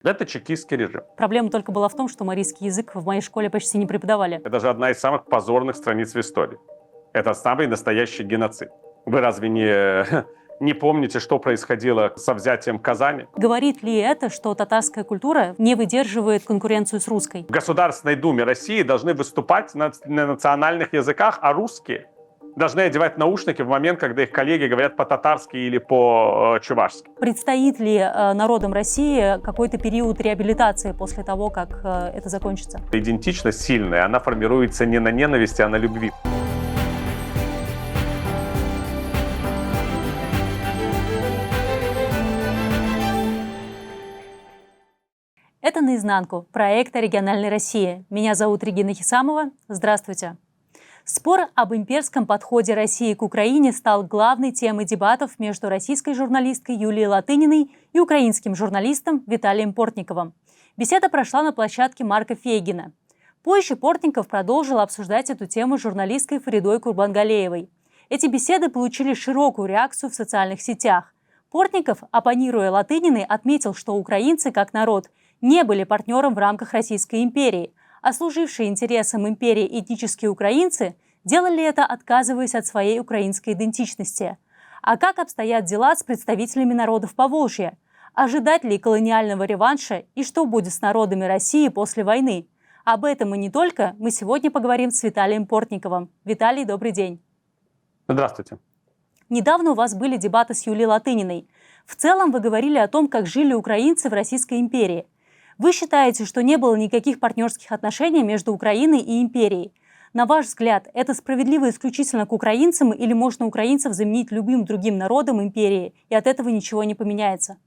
Это чекистский режим. Проблема только была в том, что марийский язык в моей школе почти не преподавали. Это же одна из самых позорных страниц в истории. Это самый настоящий геноцид. Вы разве не помните, что происходило со взятием Казани? Говорит ли это, что татарская культура не выдерживает конкуренцию с русской? В Государственной Думе России должны выступать на национальных языках, а русские должны одевать наушники в момент, когда их коллеги говорят по-татарски или по-чувашски. Предстоит ли народам России какой-то период реабилитации после того, как это закончится? Идентичность сильная, она формируется не на ненависти, а на любви. Это «Наизнанку», проект «Региональной России». Меня зовут Регина Хисамова. Здравствуйте. Спор об имперском подходе России к Украине стал главной темой дебатов между российской журналисткой Юлией Латыниной и украинским журналистом Виталием Портниковым. Беседа прошла на площадке Марка Фейгина. Позже Портников продолжил обсуждать эту тему с журналисткой Фаридой Курбангалеевой. Эти беседы получили широкую реакцию в социальных сетях. Портников, оппонируя Латыниной, отметил, что украинцы, как народ, не были партнером в рамках Российской империи, а служившие интересам империи этнические украинцы делали это, отказываясь от своей украинской идентичности. А как обстоят дела с представителями народов Поволжья? Ожидать ли колониального реванша и что будет с народами России после войны? Об этом и не только мы сегодня поговорим с Виталием Портниковым. Виталий, добрый день. Здравствуйте. Недавно у вас были дебаты с Юлией Латыниной. В целом вы говорили о том, как жили украинцы в Российской империи. Вы считаете, что не было никаких партнерских отношений между Украиной и империей. На ваш взгляд, это справедливо исключительно к украинцам или можно украинцев заменить любым другим народом империи, и от этого ничего не поменяется?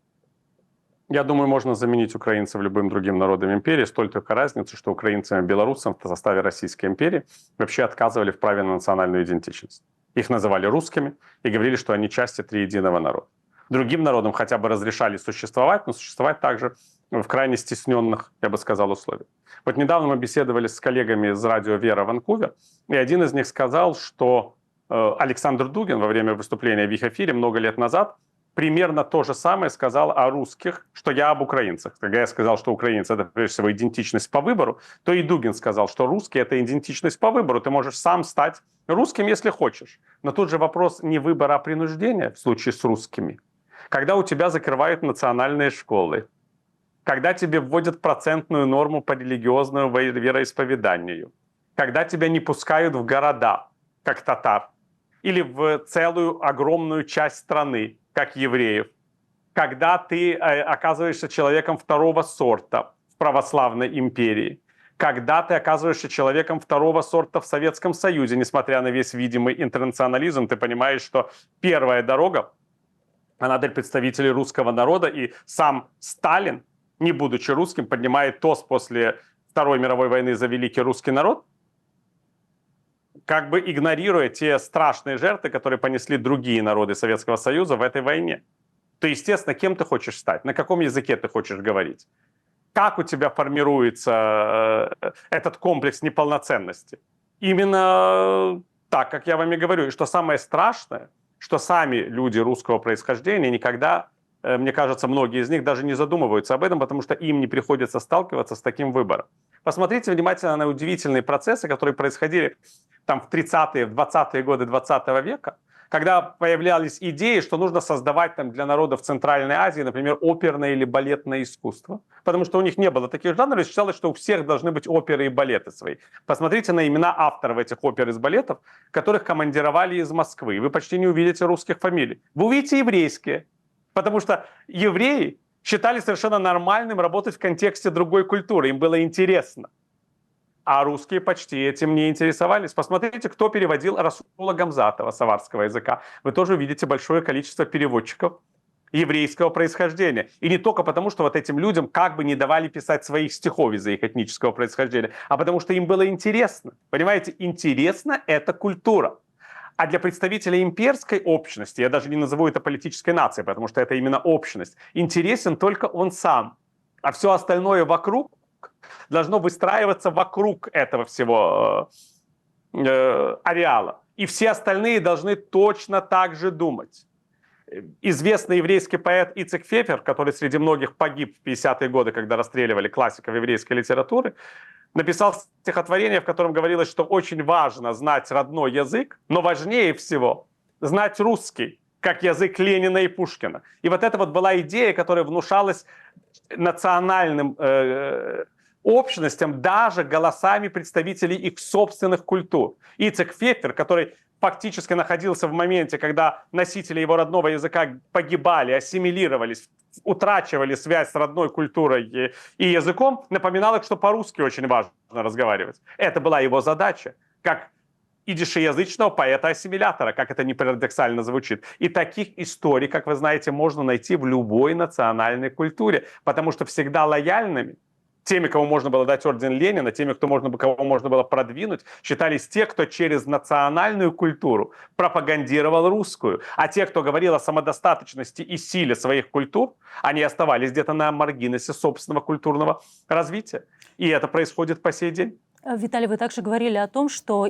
Я думаю, можно заменить украинцев любым другим народом империи, с той только разницей, что украинцам и белорусам в составе Российской империи вообще отказывали в праве на национальную идентичность. Их называли русскими и говорили, что они части триединого народа. Другим народам хотя бы разрешали существовать, но существовать также в крайне стесненных, я бы сказал, условиях. Вот недавно мы беседовали с коллегами из радио «Вера» Ванкувер, и один из них сказал, что Александр Дугин во время выступления в их эфире много лет назад примерно то же самое сказал о русских, что я об украинцах. Когда я сказал, что украинцы — это прежде всего идентичность по выбору, то и Дугин сказал, что русские — это идентичность по выбору. Ты можешь сам стать русским, если хочешь. Но тут же вопрос не выбора, а принуждения в случае с русскими. Когда у тебя закрывают национальные школы, когда тебе вводят процентную норму по религиозному вероисповеданию, когда тебя не пускают в города, как татар, или в целую огромную часть страны, как евреев, когда ты оказываешься человеком второго сорта в православной империи, когда ты оказываешься человеком второго сорта в Советском Союзе, несмотря на весь видимый интернационализм, ты понимаешь, что первая дорога, она для представителей русского народа, и сам Сталин, не будучи русским, поднимает тост после Второй мировой войны за великий русский народ, как бы игнорируя те страшные жертвы, которые понесли другие народы Советского Союза в этой войне. То, естественно, кем ты хочешь стать, на каком языке ты хочешь говорить, как у тебя формируется этот комплекс неполноценности. Именно так, как я вам и говорю. И что самое страшное, что сами люди русского происхождения никогда, мне кажется, многие из них даже не задумываются об этом, потому что им не приходится сталкиваться с таким выбором. Посмотрите внимательно на удивительные процессы, которые происходили там в 30-е, в 20-е годы 20 века, когда появлялись идеи, что нужно создавать там для народов Центральной Азии, например, оперное или балетное искусство. Потому что у них не было таких жанров, и считалось, что у всех должны быть оперы и балеты свои. Посмотрите на имена авторов этих опер и балетов, которых командировали из Москвы. Вы почти не увидите русских фамилий. Вы увидите еврейские. Потому что евреи считали совершенно нормальным работать в контексте другой культуры. Им было интересно. А русские почти этим не интересовались. Посмотрите, кто переводил Расула Гамзатова с аварского языка. Вы тоже увидите большое количество переводчиков еврейского происхождения. И не только потому, что вот этим людям как бы не давали писать своих стихов из-за их этнического происхождения, а потому что им было интересно. Понимаете, интересно — это культура. А для представителей имперской общности, я даже не назову это политической нацией, потому что это именно общность, интересен только он сам. А все остальное вокруг должно выстраиваться вокруг этого всего ареала. И все остальные должны точно так же думать. известный еврейский поэт Ицек Фефер, который среди многих погиб в 50-е годы, когда расстреливали классиков еврейской литературы, написал стихотворение, в котором говорилось, что очень важно знать родной язык, но важнее всего знать русский, как язык Ленина и Пушкина. И вот это вот была идея, которая внушалась национальным общностям даже голосами представителей их собственных культур. Ицек Фефер, который фактически находился в моменте, когда носители его родного языка погибали, ассимилировались, утрачивали связь с родной культурой и языком, напоминал их, что по-русски очень важно разговаривать. Это была его задача, как идишеязычного поэта-ассимилятора, как это не парадоксально звучит. И таких историй, как вы знаете, можно найти в любой национальной культуре, потому что всегда лояльными, теми, кому можно было дать орден Ленина, теми, кого можно было продвинуть, считались те, кто через национальную культуру пропагандировал русскую. А те, кто говорил о самодостаточности и силе своих культур, они оставались где-то на маргинесе собственного культурного развития. И это происходит по сей день. Виталий, вы также говорили о том, что кого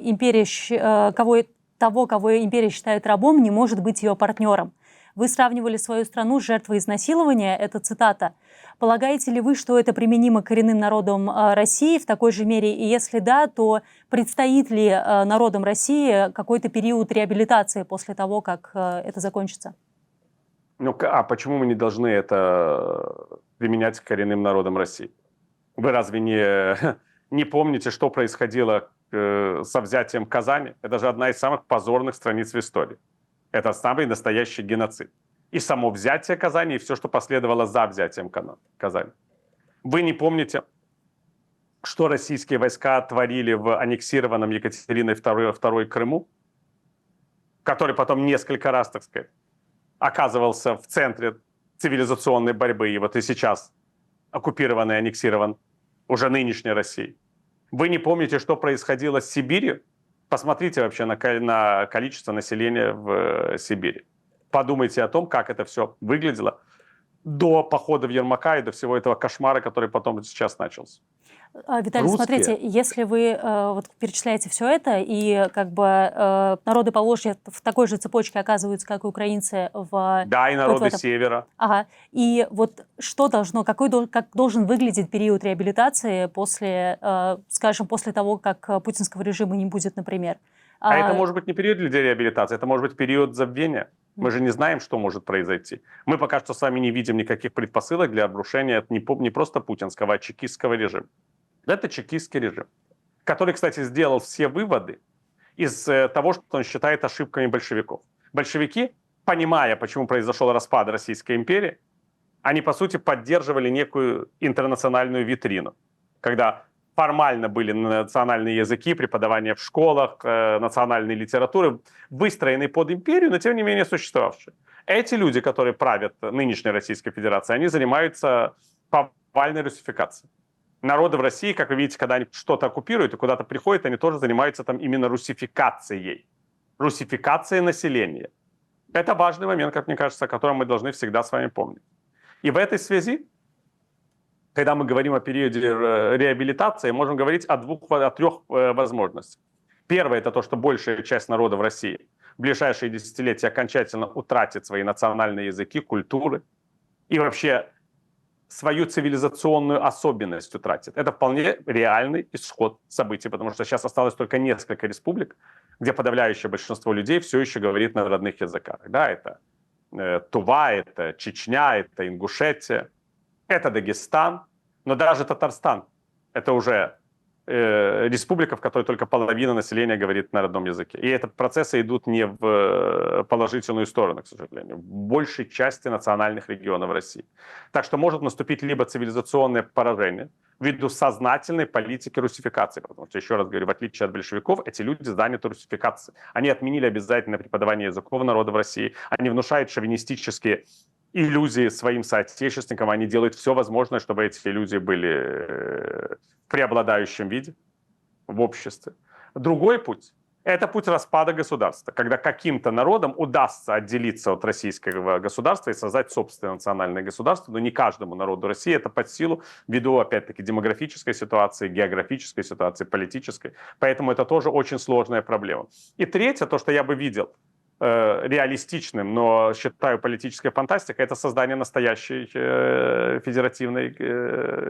империя считает рабом, не может быть ее партнером. Вы сравнивали свою страну с жертвой изнасилования, это цитата. Полагаете ли вы, что это применимо к коренным народам России в такой же мере? И если да, то предстоит ли народам России какой-то период реабилитации после того, как это закончится? А почему мы не должны это применять к коренным народам России? Вы разве не помните, что происходило со взятием Казани? Это же одна из самых позорных страниц в истории. Это самый настоящий геноцид. И само взятие Казани, и все, что последовало за взятием Казани. Вы не помните, что российские войска творили в аннексированном Екатериной II Крыму, который потом несколько раз, так сказать, оказывался в центре цивилизационной борьбы, и вот и сейчас оккупирован и аннексирован уже нынешней Россией. Вы не помните, что происходило с Сибирью? Посмотрите вообще на количество населения в Сибири. Подумайте о том, как это все выглядело до похода в Ермака и до всего этого кошмара, который потом сейчас начался. Виталий, смотрите, если вы перечисляете все это, и народы Поволжья в такой же цепочке оказываются, как и украинцы Да, и народы Севера. Ага. И вот что как должен выглядеть период реабилитации после, скажем, после того, как путинского режима не будет, например? А это может быть не период для реабилитации, это может быть период забвения. Мы же не знаем, что может произойти. Мы пока что с вами не видим никаких предпосылок для обрушения не просто путинского, а чекистского режима. Это чекистский режим, который, кстати, сделал все выводы из того, что он считает ошибками большевиков. Большевики, понимая, почему произошел распад Российской империи, они, по сути, поддерживали некую интернациональную витрину, когда формально были национальные языки, преподавание в школах, национальной литературы, выстроенные под империю, но тем не менее существовавшие. Эти люди, которые правят нынешней Российской Федерацией, они занимаются повальной русификацией. Народы в России, как вы видите, когда они что-то оккупируют и куда-то приходят, они тоже занимаются там именно русификацией. Русификацией населения. Это важный момент, как мне кажется, о котором мы должны всегда с вами помнить. И в этой связи, когда мы говорим о периоде реабилитации, можем говорить о трех возможностях. Первое – это то, что большая часть народа в России в ближайшие десятилетия окончательно утратит свои национальные языки, культуры и вообще свою цивилизационную особенность утратит. Это вполне реальный исход событий, потому что сейчас осталось только несколько республик, где подавляющее большинство людей все еще говорит на родных языках. Да, это Тува, это Чечня, это Ингушетия, это Дагестан, но даже Татарстан – это уже республика, в которой только половина населения говорит на родном языке. И эти процессы идут не в положительную сторону, к сожалению, в большей части национальных регионов России. Так что может наступить либо цивилизационное поражение ввиду сознательной политики русификации, потому что, еще раз говорю, в отличие от большевиков, эти люди заняты русификацией. Они отменили обязательное преподавание языков народа в России, они внушают шовинистические иллюзии своим соотечественникам, они делают все возможное, чтобы эти иллюзии были в преобладающем виде в обществе. Другой путь – это путь распада государства, когда каким-то народам удастся отделиться от российского государства и создать собственное национальное государство, но не каждому народу России это под силу, ввиду, опять-таки, демографической ситуации, географической ситуации, политической. Поэтому это тоже очень сложная проблема. И третье, то, что я бы видел реалистичным, но считаю политической фантастикой, это создание настоящей федеративной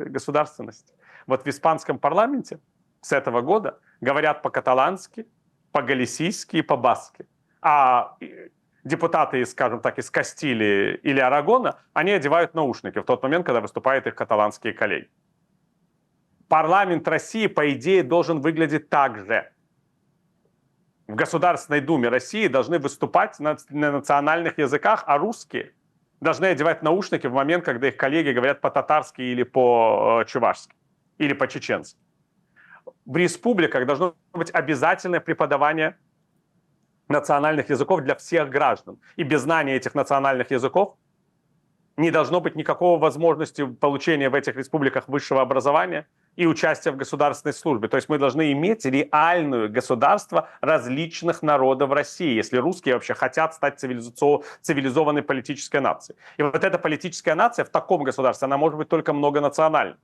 государственности. Вот в испанском парламенте с этого года говорят по-каталански, по-галисийски и по-баски. А депутаты, скажем так, из Кастилии или Арагона, они одевают наушники в тот момент, когда выступают их каталанские коллеги. Парламент России, по идее, должен выглядеть так же. В Государственной Думе России должны выступать на национальных языках, а русские должны одевать наушники в момент, когда их коллеги говорят по-татарски или по-чувашски, или по-чеченски. В республиках должно быть обязательное преподавание национальных языков для всех граждан. И без знания этих национальных языков не должно быть никакой возможности получения в этих республиках высшего образования и участия в государственной службе. То есть мы должны иметь реальное государство различных народов России, если русские вообще хотят стать цивилизованной политической нацией. И вот эта политическая нация в таком государстве, она может быть только многонациональной.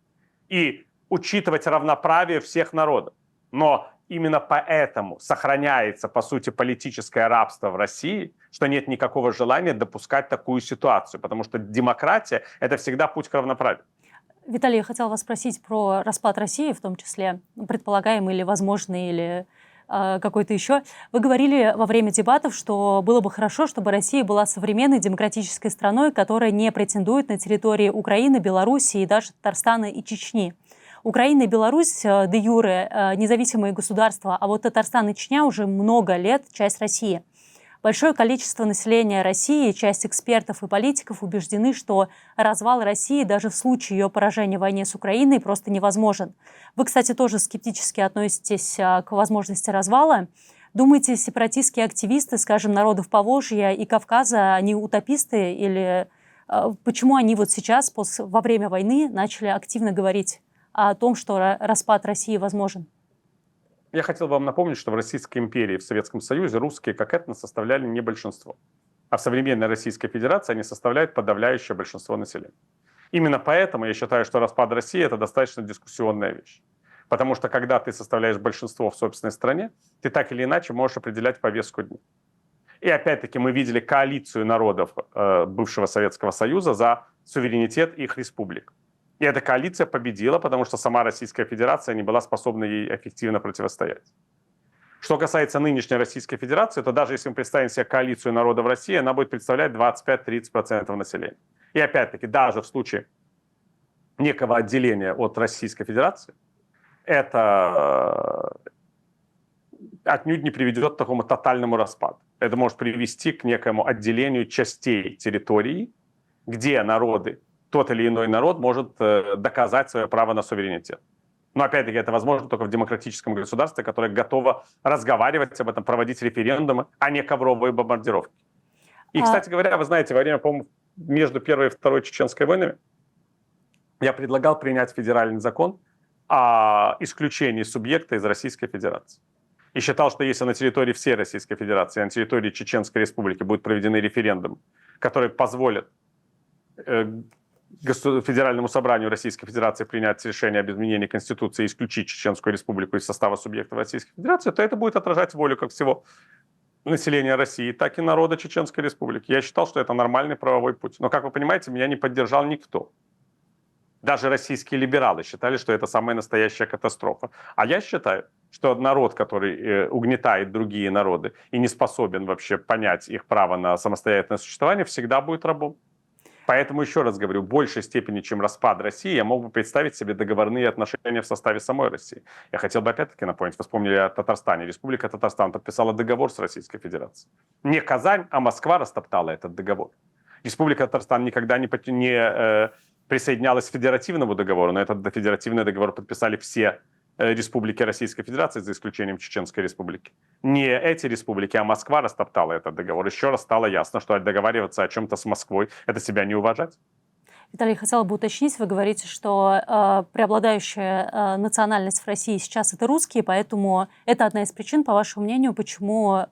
И учитывать равноправие всех народов. Но именно поэтому сохраняется, по сути, политическое рабство в России, что нет никакого желания допускать такую ситуацию, потому что демократия – это всегда путь к равноправию. Виталий, я хотела вас спросить про распад России, в том числе, предполагаемый или возможный, или какой-то еще. Вы говорили во время дебатов, что было бы хорошо, чтобы Россия была современной демократической страной, которая не претендует на территории Украины, Белоруссии и даже Татарстана и Чечни. Украина и Беларусь де юре независимые государства, а вот Татарстан и Чечня уже много лет часть России. Большое количество населения России, часть экспертов и политиков убеждены, что развал России даже в случае ее поражения в войне с Украиной просто невозможен. Вы, кстати, тоже скептически относитесь к возможности развала. Думаете, сепаратистские активисты, скажем, народов Поволжья и Кавказа, они утописты? Или почему они вот сейчас, во время войны, начали активно говорить о том, что распад России возможен? Я хотел бы вам напомнить, что в Российской империи, в Советском Союзе русские как этнос составляли не большинство. А в современной Российской Федерации они составляют подавляющее большинство населения. Именно поэтому я считаю, что распад России – это достаточно дискуссионная вещь. Потому что когда ты составляешь большинство в собственной стране, ты так или иначе можешь определять повестку дня. И опять-таки мы видели коалицию народов бывшего Советского Союза за суверенитет их республик. И эта коалиция победила, потому что сама Российская Федерация не была способна ей эффективно противостоять. Что касается нынешней Российской Федерации, то даже если мы представим себе коалицию народов России, она будет представлять 25-30% населения. И опять-таки, даже в случае некого отделения от Российской Федерации, это отнюдь не приведет к такому тотальному распаду. Это может привести к некому отделению частей территории, где народы, тот или иной народ может доказать свое право на суверенитет. Но опять-таки это возможно только в демократическом государстве, которое готово разговаривать об этом, проводить референдумы, а не ковровые бомбардировки. И, кстати говоря, вы знаете, во время, по-моему, между Первой и Второй Чеченской войнами я предлагал принять федеральный закон о исключении субъекта из Российской Федерации. И считал, что если на территории всей Российской Федерации, на территории Чеченской Республики будут проведены референдумы, которые позволят Федеральному собранию Российской Федерации принять решение об изменении Конституции и исключить Чеченскую Республику из состава субъектов Российской Федерации, то это будет отражать волю как всего населения России, так и народа Чеченской Республики. Я считал, что это нормальный правовой путь. Но, как вы понимаете, меня не поддержал никто. Даже российские либералы считали, что это самая настоящая катастрофа. А я считаю, что народ, который угнетает другие народы и не способен вообще понять их право на самостоятельное существование, всегда будет рабом. Поэтому, еще раз говорю, в большей степени, чем распад России, я мог бы представить себе договорные отношения в составе самой России. Я хотел бы опять-таки напомнить, вы вспомнили о Татарстане. Республика Татарстан подписала договор с Российской Федерацией. Не Казань, а Москва растоптала этот договор. Республика Татарстан никогда не присоединялась к федеративному договору, но этот федеративный договор подписали все республики Российской Федерации, за исключением Чеченской Республики. Не эти республики, а Москва растоптала этот договор. Еще раз стало ясно, что договариваться о чем-то с Москвой – это себя не уважать. Виталий, хотела бы уточнить, вы говорите, что преобладающая национальность в России сейчас это русские, поэтому это одна из причин, по вашему мнению, почему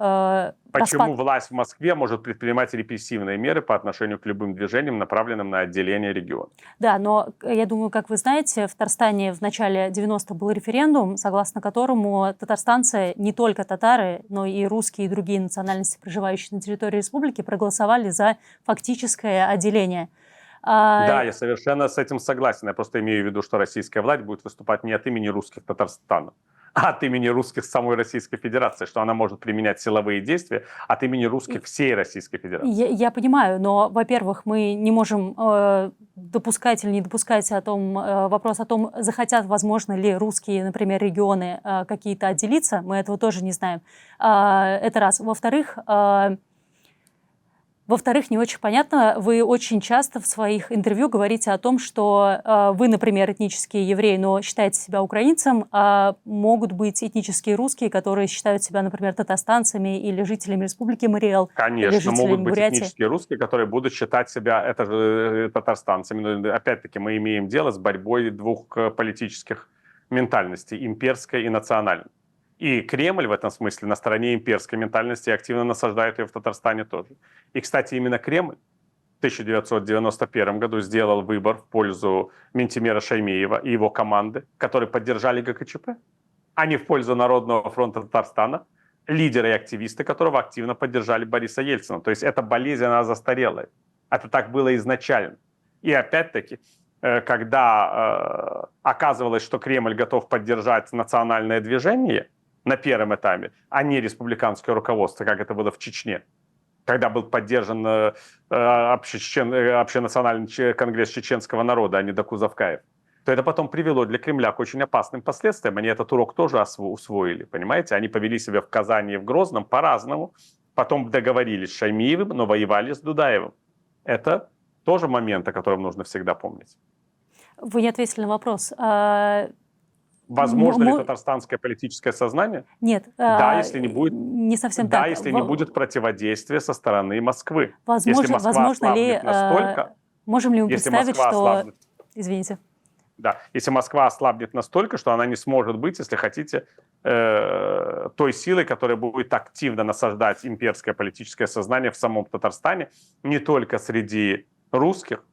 Почему власть в Москве может предпринимать репрессивные меры по отношению к любым движениям, направленным на отделение региона? Да, но я думаю, как вы знаете, в Татарстане в начале 90-х был референдум, согласно которому татарстанцы, не только татары, но и русские и другие национальности, проживающие на территории республики, проголосовали за фактическое отделение. Да, я совершенно с этим согласен. Я просто имею в виду, что российская власть будет выступать не от имени русских Татарстана, а от имени русских самой Российской Федерации, что она может применять силовые действия от имени русских всей Российской Федерации. Я понимаю, но, во-первых, мы не можем допускать или не допускать вопрос о том, захотят, возможно ли русские, например, регионы какие-то отделиться. Мы этого тоже не знаем. Это раз. Во-вторых, не очень понятно, вы очень часто в своих интервью говорите о том, что вы, например, этнический еврей, но считаете себя украинцем, а могут быть этнические русские, которые считают себя, например, татарстанцами или жителями Республики Мариэл. Конечно, могут быть этнические русские, которые будут считать себя татарстанцами. Но, опять-таки, мы имеем дело с борьбой двух политических ментальностей, имперской и национальной. И Кремль в этом смысле на стороне имперской ментальности активно насаждает ее в Татарстане тоже. И, кстати, именно Кремль в 1991 году сделал выбор в пользу Ментимера Шаймеева и его команды, которые поддержали ГКЧП, а не в пользу Народного фронта Татарстана, лидеры и активисты которого активно поддержали Бориса Ельцина. То есть эта болезнь, она застарелая. Это так было изначально. И опять-таки, когда оказывалось, что Кремль готов поддержать национальное движение на первом этапе, а не республиканское руководство, как это было в Чечне, когда был поддержан общенациональный конгресс чеченского народа, а не Докузовкаев, то это потом привело для Кремля к очень опасным последствиям. Они этот урок тоже усвоили, понимаете? Они повели себя в Казани и в Грозном по-разному, потом договорились с Шаймиевым, но воевали с Дудаевым. Это тоже момент, о котором нужно всегда помнить. Вы не ответили на вопрос. Возможно ли татарстанское политическое сознание? Нет. Да, если не будет, не совсем да, так. если не будет противодействия со стороны Москвы. Возможно ли, можем ли мы представить, что... Извините. Да, если Москва ослабнет настолько, что она не сможет быть, если хотите, той силой, которая будет активно насаждать имперское политическое сознание в самом Татарстане, не только среди русских,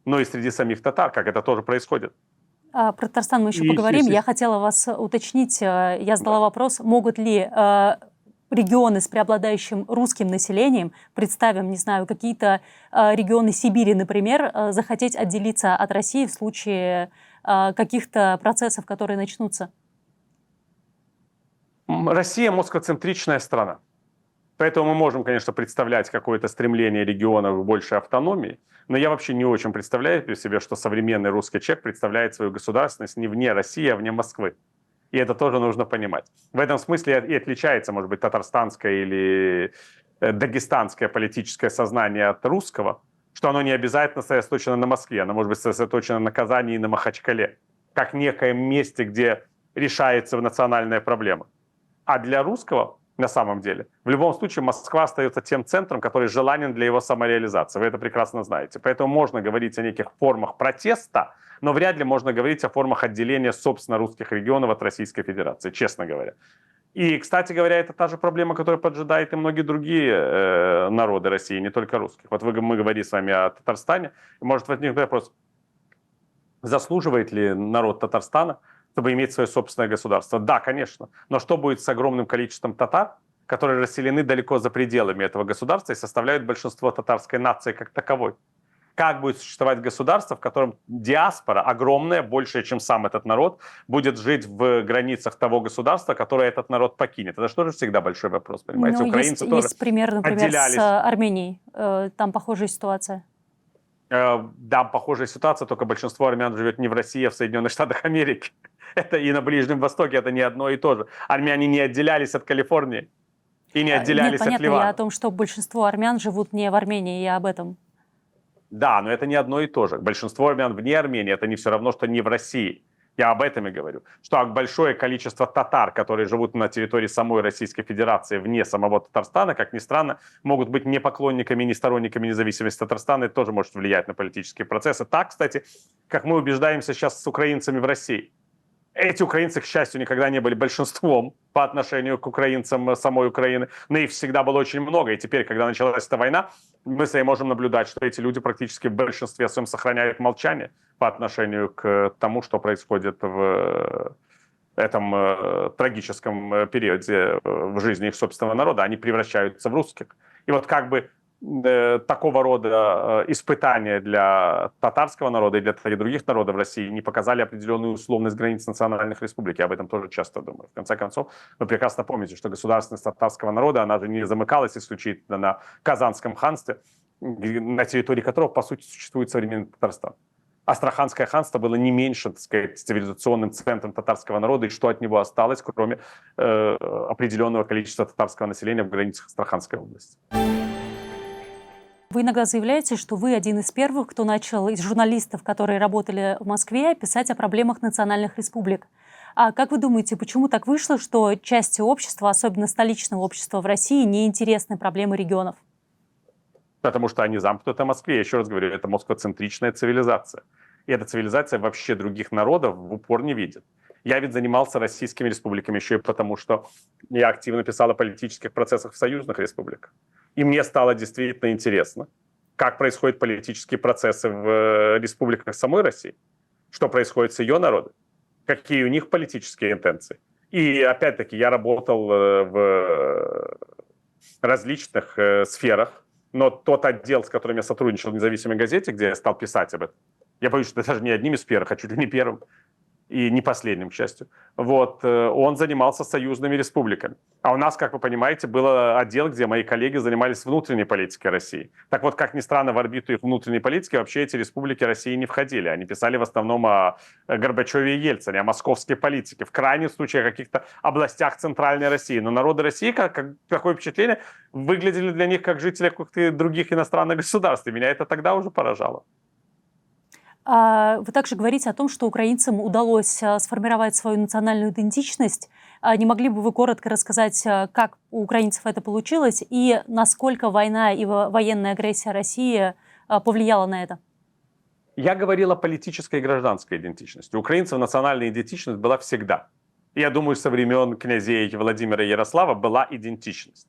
но и среди самих татар, как это тоже происходит. Про Татарстан мы еще поговорим. Я хотела вас уточнить, я задала вопрос, могут ли регионы с преобладающим русским населением, представим, не знаю, какие-то регионы Сибири, например, захотеть отделиться от России в случае каких-то процессов, которые начнутся? Россия москвоцентричная страна. Поэтому мы можем, конечно, представлять какое-то стремление регионов к большей автономии, но я вообще не очень представляю себе, что современный русский человек представляет свою государственность не вне России, а вне Москвы. И это тоже нужно понимать. В этом смысле и отличается, может быть, татарстанское или дагестанское политическое сознание от русского, что оно не обязательно сосредоточено на Москве, оно может быть сосредоточено на Казани и на Махачкале, как некоем месте, где решается национальная проблема. А для русского, на самом деле, в любом случае Москва остается тем центром, который желанен для его самореализации. Вы это прекрасно знаете. Поэтому можно говорить о неких формах протеста, но вряд ли можно говорить о формах отделения, собственно, русских регионов от Российской Федерации, честно говоря. И, кстати говоря, это та же проблема, которая поджидает и многие другие народы России, не только русских. Вот мы говорили с вами о Татарстане, и может возникнуть вопрос, заслуживает ли народ Татарстана, чтобы иметь свое собственное государство? Да, конечно. Но что будет с огромным количеством татар, которые расселены далеко за пределами этого государства и составляют большинство татарской нации как таковой? Как будет существовать государство, в котором диаспора огромная, большая, чем сам этот народ, будет жить в границах того государства, которое этот народ покинет? Это же тоже всегда большой вопрос, понимаете? Ну, украинцы тоже есть пример, например, отделялись. с Арменией. Там похожая ситуация. Да, похожая ситуация, только большинство армян живет не в России, а в Соединенных Штатах Америки. Это и на Ближнем Востоке, это не одно и то же. Армяне не отделялись от Калифорнии и не отделялись от Ливана. Нет, понятно, я о том, что большинство армян живут не в Армении, я об этом. Да, но это не одно и то же. Большинство армян вне Армении, это не все равно, что не в России. Я об этом и говорю. Что большое количество татар, которые живут на территории самой Российской Федерации, вне самого Татарстана, как ни странно, могут быть не поклонниками, не сторонниками независимости Татарстана. Это тоже может влиять на политические процессы. Так, кстати, как мы убеждаемся сейчас с украинцами в России. Эти украинцы, к счастью, никогда не были большинством по отношению к украинцам самой Украины, но их всегда было очень много. И теперь, когда началась эта война, мы с вами можем наблюдать, что эти люди практически в большинстве своем сохраняют молчание по отношению к тому, что происходит в этом трагическом периоде в жизни их собственного народа. Они превращаются в русских. И вот как бы такого рода испытания для татарского народа и для других народов России не показали определенную условность границ национальных республик. Я об этом тоже часто думаю. В конце концов, вы прекрасно помните, что государственность татарского народа, она же не замыкалась исключительно на Казанском ханстве, на территории которого, по сути, существует современный Татарстан. Астраханское ханство было не меньше, так сказать, цивилизационным центром татарского народа, и что от него осталось, кроме определенного количества татарского населения в границах Астраханской области. Вы иногда заявляете, что вы один из первых, кто начал из журналистов, которые работали в Москве, писать о проблемах национальных республик. А как вы думаете, почему так вышло, что части общества, особенно столичного общества в России, не интересны проблемы регионов? Потому что они замкнуты в Москве. Я еще раз говорю, это москвоцентричная цивилизация. И эта цивилизация вообще других народов в упор не видит. Я ведь занимался российскими республиками еще и потому, что я активно писал о политических процессах в союзных республиках. И мне стало действительно интересно, как происходят политические процессы в республиках самой России, что происходит с ее народом, какие у них политические интенции. И опять-таки я работал в различных сферах, но тот отдел, с которым я сотрудничал в независимой газете, где я стал писать об этом, я боюсь, что даже не одним из первых, а чуть ли не первым, и не последним, к счастью, вот, он занимался союзными республиками. А у нас, как вы понимаете, был отдел, где мои коллеги занимались внутренней политикой России. Так вот, как ни странно, в орбиту их внутренней политики вообще эти республики России не входили. Они писали в основном о Горбачеве и Ельцине, о московской политике, в крайнем случае о каких-то областях Центральной России. Но народы России, такое впечатление, выглядели для них как жители каких-то других иностранных государств. И меня это тогда уже поражало. Вы также говорите о том, что украинцам удалось сформировать свою национальную идентичность. Не могли бы вы коротко рассказать, как у украинцев это получилось и насколько война и военная агрессия России повлияла на это? Я говорил о политической и гражданской идентичности. У украинцев национальная идентичность была всегда. Я думаю, со времен князей Владимира и Ярослава была идентичность.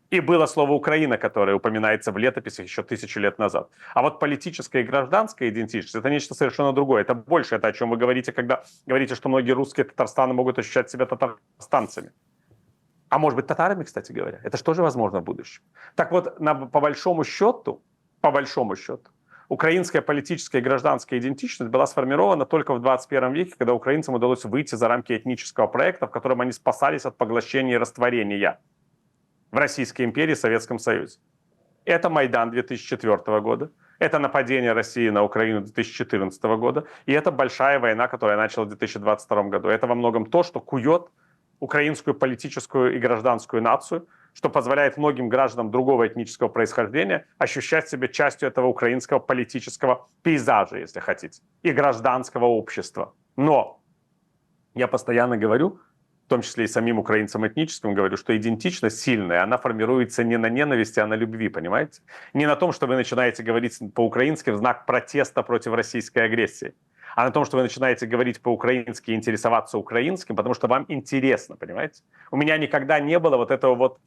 И было слово «Украина», которое упоминается в летописях еще 1000 лет назад. А вот политическая и гражданская идентичность – это нечто совершенно другое. Это больше, это о чем вы говорите, когда говорите, что многие русские Татарстаны могут ощущать себя татарстанцами. А может быть, татарами, кстати говоря. Это же тоже возможно в будущем. Так вот, по большому счету, украинская политическая и гражданская идентичность была сформирована только в 21 веке, когда украинцам удалось выйти за рамки этнического проекта, в котором они спасались от поглощения и растворения в Российской империи и Советском Союзе. Это Майдан 2004 года, это нападение России на Украину 2014 года, и это большая война, которая началась в 2022 году. Это во многом то, что кует украинскую политическую и гражданскую нацию, что позволяет многим гражданам другого этнического происхождения ощущать себя частью этого украинского политического пейзажа, если хотите, и гражданского общества. Но я постоянно говорю, в том числе и самим украинцам этническим, говорю, что идентичность сильная, она формируется не на ненависти, а на любви, понимаете? Не на том, что вы начинаете говорить по-украински в знак протеста против российской агрессии, а на том, что вы начинаете говорить по-украински и интересоваться украинским, потому что вам интересно, понимаете? У меня никогда не было вот этого вот,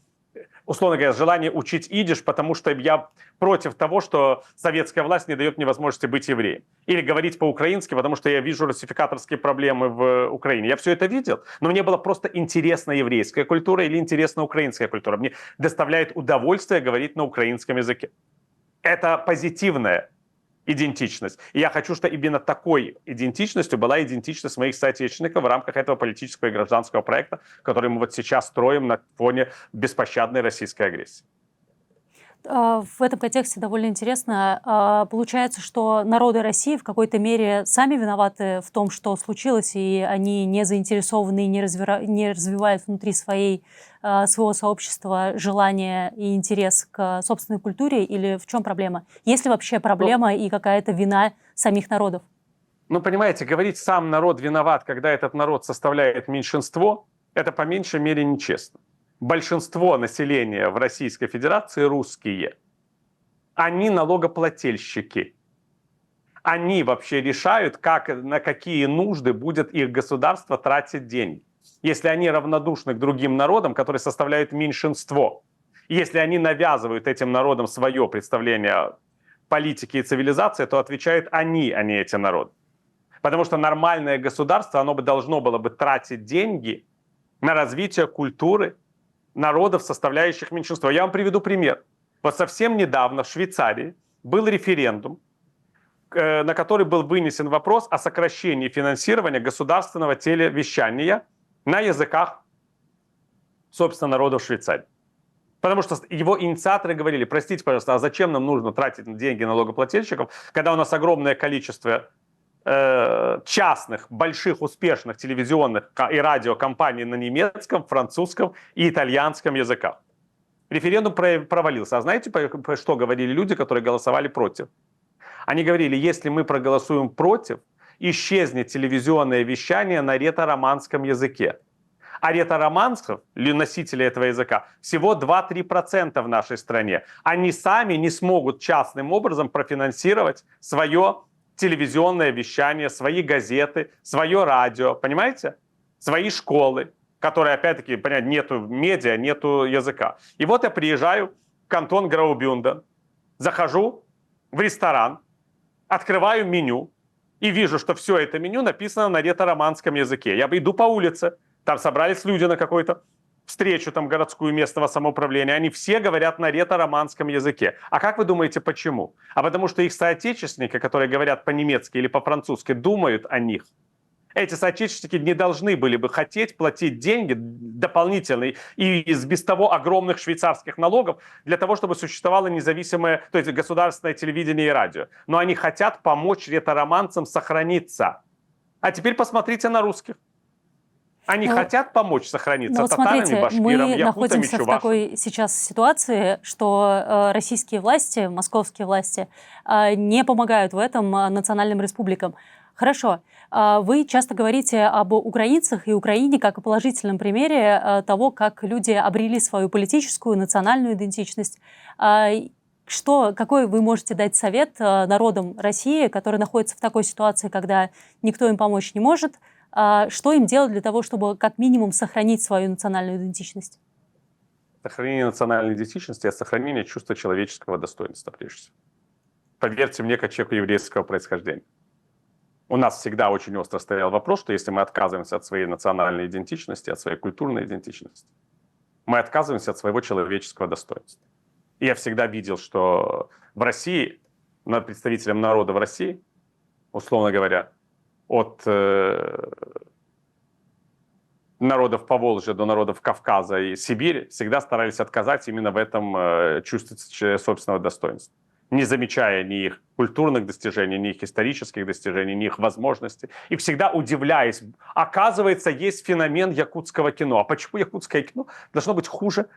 условно говоря, желания учить идиш, потому что я против того, что советская власть не дает мне возможности быть евреем. Или говорить по-украински, потому что я вижу русификаторские проблемы в Украине. Я все это видел, но мне было просто интересна еврейская культура или интересна украинская культура. Мне доставляет удовольствие говорить на украинском языке. Это позитивная идентичность. И я хочу, чтобы именно такой идентичностью была идентичность моих соотечественников в рамках этого политического и гражданского проекта, который мы вот сейчас строим на фоне беспощадной российской агрессии. В этом контексте довольно интересно. Получается, что народы России в какой-то мере сами виноваты в том, что случилось, и они не заинтересованы и не развивают внутри своего сообщества желание и интерес к собственной культуре, или в чем проблема? Есть ли вообще проблема и какая-то вина самих народов? Ну, понимаете, говорить, сам народ виноват, когда этот народ составляет меньшинство, это по меньшей мере нечестно. Большинство населения в Российской Федерации русские. Они налогоплательщики. Они вообще решают, на какие нужды будет их государство тратить деньги. Если они равнодушны к другим народам, которые составляют меньшинство, если они навязывают этим народам свое представление о политике и цивилизации, то отвечают они, а не эти народы. Потому что нормальное государство, оно бы должно было бы тратить деньги на развитие культуры народов, составляющих меньшинство. Я вам приведу пример. Вот совсем недавно в Швейцарии был референдум, на который был вынесен вопрос о сокращении финансирования государственного телевещания на языках, собственно, народов Швейцарии. Потому что его инициаторы говорили: простите, пожалуйста, а зачем нам нужно тратить деньги налогоплательщиков, когда у нас огромное количество частных, больших, успешных телевизионных и радиокомпаний на немецком, французском и итальянском языках. Референдум провалился. А знаете, что говорили люди, которые голосовали против? Они говорили: если мы проголосуем против, исчезнет телевизионное вещание на ретро-романском языке. А ретро-романцев, носители этого языка, всего 2-3% в нашей стране. Они сами не смогут частным образом профинансировать свое телевизионное вещание, свои газеты, свое радио, понимаете? Свои школы, которые, опять-таки, понятно, нету медиа, нету языка. И вот я приезжаю в кантон Граубюнден, захожу в ресторан, открываю меню и вижу, что все это меню написано на ретро-романском языке. Я иду по улице, там собрались люди на какую-то встречу там городскую местного самоуправления, они все говорят на ретро-романском языке. А как вы думаете, почему? А потому что их соотечественники, которые говорят по-немецки или по-французски, думают о них. Эти соотечественники не должны были бы хотеть платить деньги дополнительные и из без того огромных швейцарских налогов для того, чтобы существовало независимое, то есть государственное телевидение и радио. Но они хотят помочь ретро-романцам сохраниться. А теперь посмотрите на русских. Они хотят помочь сохраниться вот татарами, смотрите, башкирам, мы якутами, находимся в чувашам. такой сейчас ситуации, что российские власти, московские власти не помогают в этом национальным республикам. Хорошо, вы часто говорите об украинцах и Украине как о положительном примере того, как люди обрели свою политическую, национальную идентичность. Какой вы можете дать совет народам России, которые находятся в такой ситуации, когда никто им помочь не может? Что им делать для того, чтобы как минимум сохранить свою национальную идентичность? Сохранение национальной идентичности – это сохранение чувства человеческого достоинства, прежде всего. Поверьте мне, как человеку еврейского происхождения. У нас всегда очень остро стоял вопрос, что если мы отказываемся от своей национальной идентичности, от своей культурной идентичности, мы отказываемся от своего человеческого достоинства. И я всегда видел, что в России, над представителем народа в России, условно говоря, от народов Поволжья до народов Кавказа и Сибири, всегда старались отказать именно в этом чувстве собственного достоинства. Не замечая ни их культурных достижений, ни их исторических достижений, ни их возможностей. И всегда удивляясь, оказывается, есть феномен якутского кино. А почему якутское кино должно быть хуже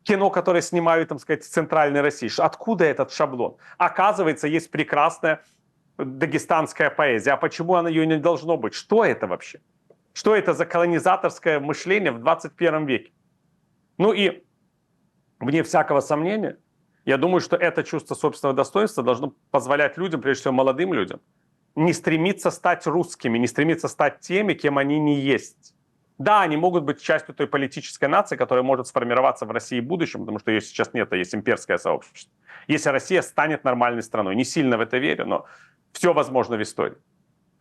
кино, которое снимают, там сказать, в Центральной России? Откуда этот шаблон? Оказывается, есть прекрасная дагестанская поэзия. А почему она ее не должно быть? Что это вообще? Что это за колонизаторское мышление в 21 веке? Ну и, вне всякого сомнения, я думаю, что это чувство собственного достоинства должно позволять людям, прежде всего молодым людям, не стремиться стать русскими, не стремиться стать теми, кем они не есть. Да, они могут быть частью той политической нации, которая может сформироваться в России в будущем, потому что ее сейчас нет, а есть имперское сообщество. Если Россия станет нормальной страной. Не сильно в это верю, но все возможно в истории.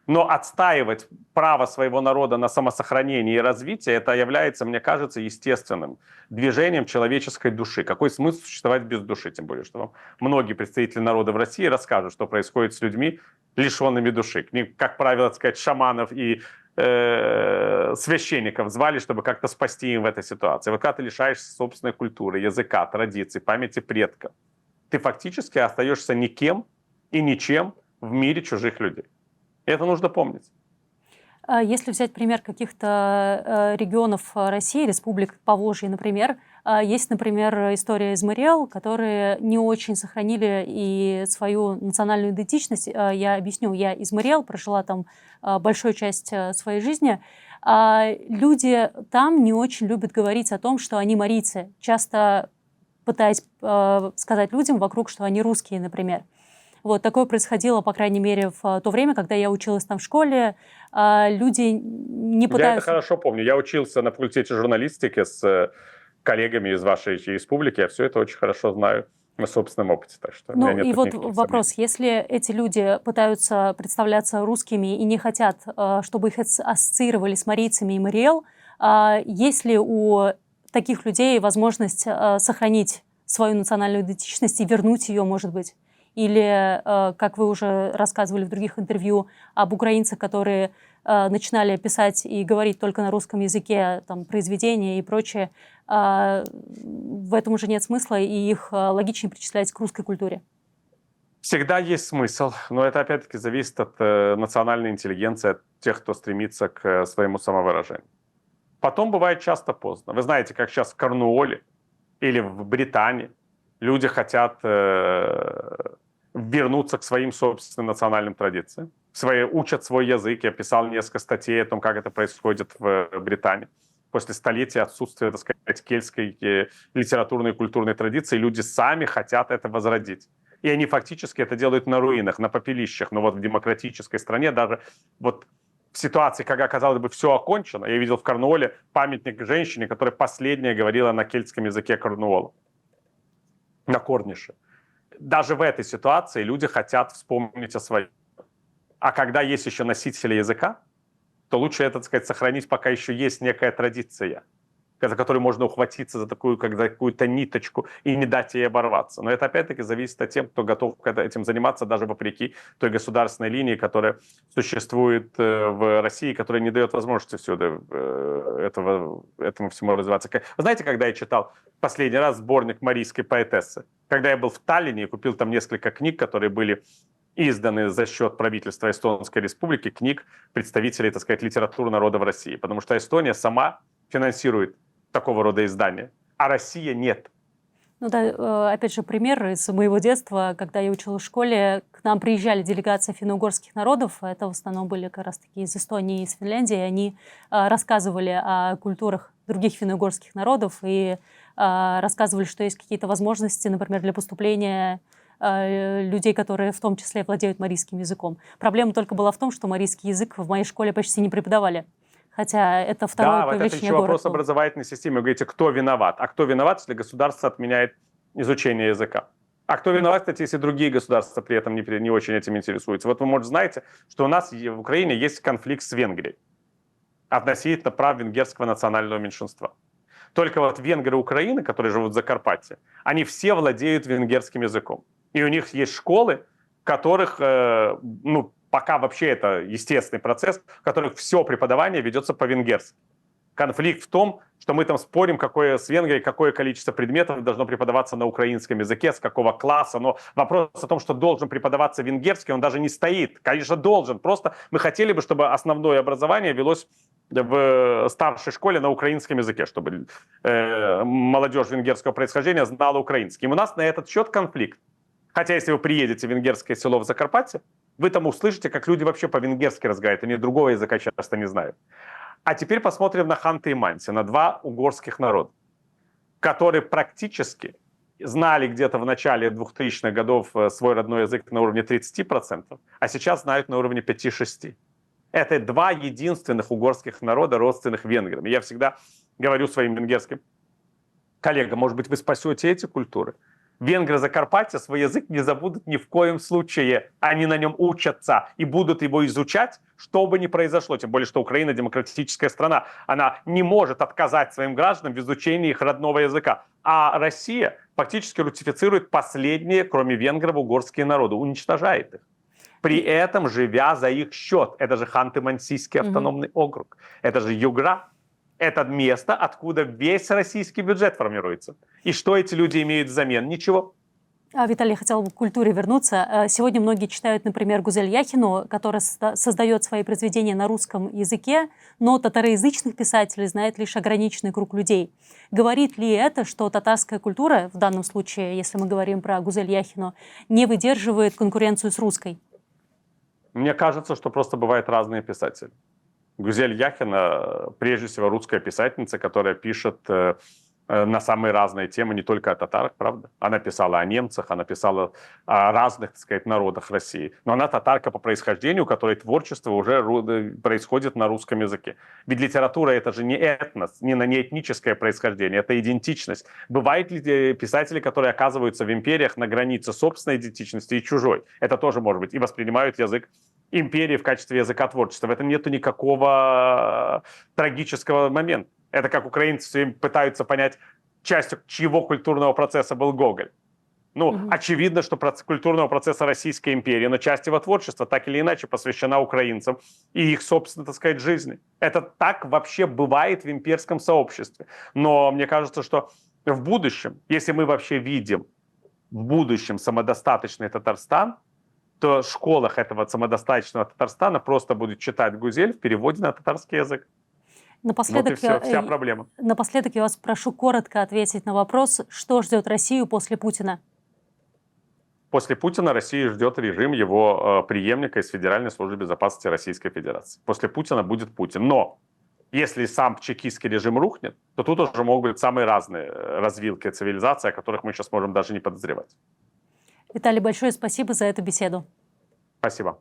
Но отстаивать право своего народа на самосохранение и развитие, это является, мне кажется, естественным движением человеческой души. Какой смысл существовать без души? Тем более, что вам многие представители народа в России расскажут, что происходит с людьми, лишенными души. К ним, как правило, так сказать, шаманов и священников звали, чтобы как-то спасти им в этой ситуации. Вот когда ты лишаешься собственной культуры, языка, традиций, памяти предков, ты фактически остаешься никем и ничем в мире чужих людей. И это нужно помнить. Если взять пример каких-то регионов России, республик Поволжья, например, Есть, например, история из Мариэл, которые не очень сохранили и свою национальную идентичность. Я объясню, я из Мариэл, прожила там большую часть своей жизни. Люди там не очень любят говорить о том, что они марийцы, часто пытаясь сказать людям вокруг, что они русские, например. Вот такое происходило, по крайней мере, в то время, когда я училась там в школе. Люди не пытаются... Я это хорошо помню. Я учился на факультете журналистики с коллегами из вашей республики. Я все это очень хорошо знаю на собственном опыте. Так что у меня нет и вот никаких вопрос. сомнений. Если эти люди пытаются представляться русскими и не хотят, чтобы их ассоциировали с марийцами и Мариэл, есть ли у таких людей возможность сохранить свою национальную идентичность и вернуть ее, может быть? Или, как вы уже рассказывали в других интервью, об украинцах, которые начинали писать и говорить только на русском языке, там, произведения и прочее, в этом уже нет смысла, и их логичнее причислять к русской культуре? Всегда есть смысл, но это опять-таки зависит от национальной интеллигенции, от тех, кто стремится к своему самовыражению. Потом бывает часто поздно. Вы знаете, как сейчас в Корнуолле или в Британии люди хотят вернуться к своим собственным национальным традициям, учат свой язык. Я писал несколько статей о том, как это происходит в Британии. После столетия отсутствия, так сказать, кельтской литературной и культурной традиции, люди сами хотят это возродить. И они фактически это делают на руинах, на попелищах. Но вот в демократической стране даже вот в ситуации, когда, казалось бы, все окончено, я видел в Корнуолле памятник женщине, которая последняя говорила на кельтском языке Корнуолла, на корнише. Даже в этой ситуации люди хотят вспомнить о своем. А когда есть еще носители языка, то лучше это, так сказать, сохранить, пока еще есть некая традиция, за которую можно ухватиться за такую, как за какую-то ниточку и не дать ей оборваться. Но это опять-таки зависит от тех, кто готов этим заниматься, даже вопреки той государственной линии, которая существует в России, которая не дает возможности всюду этому всему развиваться. Вы знаете, когда я читал последний раз сборник марийской поэтессы? Когда я был в Таллине и купил там несколько книг, которые были изданы за счет правительства Эстонской Республики, книг представителей, так сказать, литературы народа в России. Потому что Эстония сама финансирует такого рода издания, а Россия нет. Ну да, опять же, пример из моего детства, когда я училась в школе, к нам приезжали делегации финно-угорских народов, это в основном были как раз-таки из Эстонии и из Финляндии, они рассказывали о культурах других финно-угорских народов и рассказывали, что есть какие-то возможности, например, для поступления людей, которые в том числе владеют марийским языком. Проблема только была в том, что марийский язык в моей школе почти не преподавали. Хотя это второе по величине город. Да, это еще вопрос образовательной системы. Вы говорите, кто виноват? А кто виноват, если государство отменяет изучение языка? А кто виноват, кстати, если другие государства при этом не очень этим интересуются? Вот вы, может, знаете, что у нас в Украине есть конфликт с Венгрией относительно прав венгерского национального меньшинства. Только вот венгры Украины, которые живут в Закарпатье, они все владеют венгерским языком. И у них есть школы, в которых, пока вообще это естественный процесс, в которых все преподавание ведется по-венгерски. Конфликт в том, что мы там спорим, с Венгрией, какое количество предметов должно преподаваться на украинском языке, с какого класса. Но вопрос о том, что должен преподаваться венгерский, он даже не стоит. Конечно, должен. Просто мы хотели бы, чтобы основное образование велось в старшей школе на украинском языке, чтобы молодежь венгерского происхождения знала украинский. И у нас на этот счет конфликт. Хотя если вы приедете в венгерское село в Закарпатье, вы там услышите, как люди вообще по-венгерски разговаривают, они другого языка часто не знают. А теперь посмотрим на Ханты и Манси, на два угорских народа, которые практически знали где-то в начале 2000-х годов свой родной язык на уровне 30%, а сейчас знают на уровне 5-6%. Это два единственных угорских народа, родственных венграм. И я всегда говорю своим венгерским коллегам, может быть, вы спасете эти культуры? Венгры Закарпатья свой язык не забудут ни в коем случае. Они на нем учатся и будут его изучать, что бы ни произошло. Тем более, что Украина демократическая страна. Она не может отказать своим гражданам в изучении их родного языка. А Россия фактически русифицирует последние, кроме венгров, угорские народы, уничтожает их. При этом живя за их счет. Это же Ханты-Мансийский автономный округ. Это же Югра. Это место, откуда весь российский бюджет формируется. И что эти люди имеют взамен? Ничего. Виталий, я хотела бы к культуре вернуться. Сегодня многие читают, например, Гузель Яхину, которая создает свои произведения на русском языке, но татароязычных писателей знает лишь ограниченный круг людей. Говорит ли это, что татарская культура, в данном случае, если мы говорим про Гузель Яхину, не выдерживает конкуренцию с русской? Мне кажется, что просто бывают разные писатели. Гузель Яхина, прежде всего, русская писательница, которая пишет на самые разные темы, не только о татарах, правда? Она писала о немцах, она писала о разных, так сказать, народах России. Но она татарка по происхождению, у которой творчество уже происходит на русском языке. Ведь литература — это же не этнос, не этническое происхождение, это идентичность. Бывают ли писатели, которые оказываются в империях на границе собственной идентичности и чужой? Это тоже может быть. И воспринимают язык империи в качестве языка творчества. В этом нету никакого трагического момента. Это как украинцы все время пытаются понять, частью чьего культурного процесса был Гоголь. Очевидно, что культурного процесса Российской империи, но часть его творчества так или иначе посвящена украинцам и их, собственно, так сказать, жизни. Это так вообще бывает в имперском сообществе. Но мне кажется, что в будущем, если мы вообще видим в будущем самодостаточный Татарстан, то в школах этого самодостаточного Татарстана просто будут читать Гузель в переводе на татарский язык. Напоследок, вот и вся проблема. Напоследок я вас прошу коротко ответить на вопрос, что ждет Россию после Путина? После Путина Россию ждет режим его преемника из Федеральной службы безопасности Российской Федерации. После Путина будет Путин. Но если сам чекистский режим рухнет, то тут уже могут быть самые разные развилки цивилизации, о которых мы сейчас можем даже не подозревать. Виталий, большое спасибо за эту беседу. Спасибо.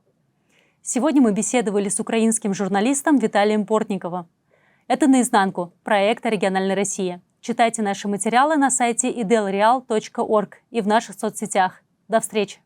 Сегодня мы беседовали с украинским журналистом Виталием Портниковым. Это «Наизнанку» – проект «Региональная Россия». Читайте наши материалы на сайте idelreal.org и в наших соцсетях. До встречи!